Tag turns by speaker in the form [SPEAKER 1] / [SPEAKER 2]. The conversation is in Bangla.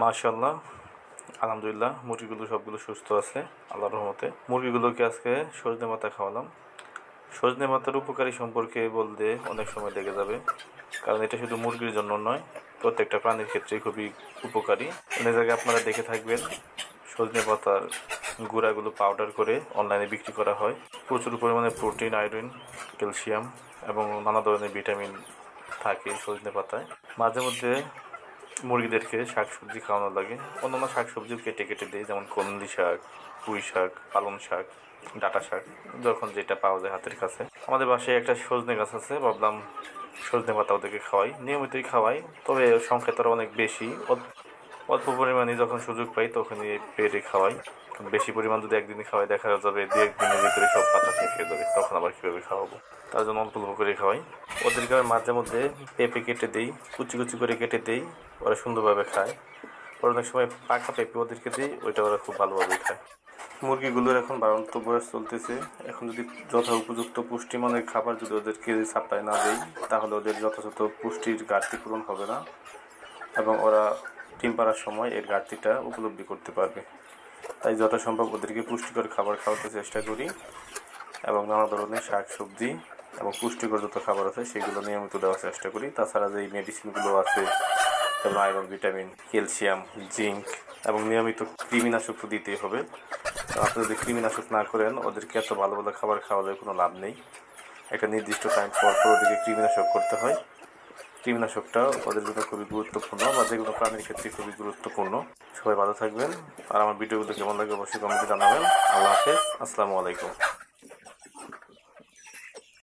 [SPEAKER 1] মাশাআল্লাহ, আলহামদুলিল্লাহ মুরগিগুলো সবগুলো সুস্থ আছে আল্লাহর রহমতে। মুরগিগুলোকে আজকে সজনে পাতা খাওয়ালাম। সজনে পাতার উপকারী সম্পর্কে বলতে অনেক সময় লেগে যাবে, কারণ এটা শুধু মুরগির জন্য নয়, প্রত্যেকটা প্রাণীর ক্ষেত্রে খুবই উপকারী। অনেক জায়গায় আপনারা দেখে থাকবেন সজনে পাতার গুঁড়াগুলো পাউডার করে অনলাইনে বিক্রি করা হয়। প্রচুর পরিমাণে প্রোটিন, আয়রন, ক্যালসিয়াম এবং নানা ধরনের ভিটামিন থাকে সজনে পাতায়। মাঝে মধ্যে মুরগিদেরকে শাকসবজি খাওয়ানো লাগে। অন্যান্য শাকসবজিও কেটে কেটে দিই, যেমন কলমি শাক, পুঁই শাক, পালং শাক, ডাঁটা শাক, যখন যেটা পাওয়া যায় হাতের কাছে। আমাদের বাসায় একটা সজনে গাছ আছে, ভাবলাম সজনে পাতা ওদেরকে খাওয়াই। নিয়মিতই খাওয়াই, তবে সংখ্যা তার অনেক বেশি। অল্প পরিমাণে যখন সুযোগ পাই তখনই পেটে খাওয়াই। বেশি পরিমাণ যদি একদিনই খাওয়াই, দেখা যাবে দু একদিনের ভিতরে সব পাতা শেষ হয়ে যাবে, তখন আবার কীভাবে খাওয়াবো? তার জন্য অল্প অল্প করে খাওয়াই। ওদেরকে আমি মাঝে মধ্যে পেঁপে কেটে দিই, কুচি কুচি করে কেটে দিই, ওরা সুন্দরভাবে খায়। অনেক সময় পাকা পেঁপে ওদেরকে দিই, ওইটা ওরা খুব ভালোভাবে খায়। মুরগিগুলোর এখন বাড়ন্ত বয়স চলতেছে। এখন যদি যথা উপযুক্ত পুষ্টিমানের খাবার যদি ওদেরকে সাপ্লাই না দেই, তাহলে ওদের যথাযথ পুষ্টির ঘাটতি পূরণ হবে না এবং ওরা ডিম পাড়ার সময় এর ঘাটতিটা উপলব্ধি করতে পারবে। তাই যথাসম্ভব ওদেরকে পুষ্টিকর খাবার খাওয়াতে চেষ্টা করি এবং নানা ধরনের শাক সবজি এবং পুষ্টিকর যত খাবার আছে সেগুলো নিয়মিত দেওয়ার চেষ্টা করি। তাছাড়া যে মেডিসিনগুলো আছে, যেমন আয়রন, ভিটামিন, ক্যালসিয়াম, জিঙ্ক এবং নিয়মিত কৃমিনাশক তো দিতেই হবে। আপনি যদি কৃমিনাশক না করেন, ওদেরকে এত ভালো ভালো খাবার খাওয়ালে কোনো লাভ নেই। একটা নির্দিষ্ট টাইম পর পর ওদেরকে কৃমিনাশক করতে হয়। কৃমিনাশকটা ওদের জন্য খুবই গুরুত্বপূর্ণ, বা যে কোনো প্রাণীর ক্ষেত্রে খুবই গুরুত্বপূর্ণ। সবাই ভালো থাকবেন, আর আমার ভিডিওগুলো কেমন লাগে অবশ্যই কমেন্টে জানাবেন। আল্লাহ হাফেজ, আসসালামু আলাইকুম।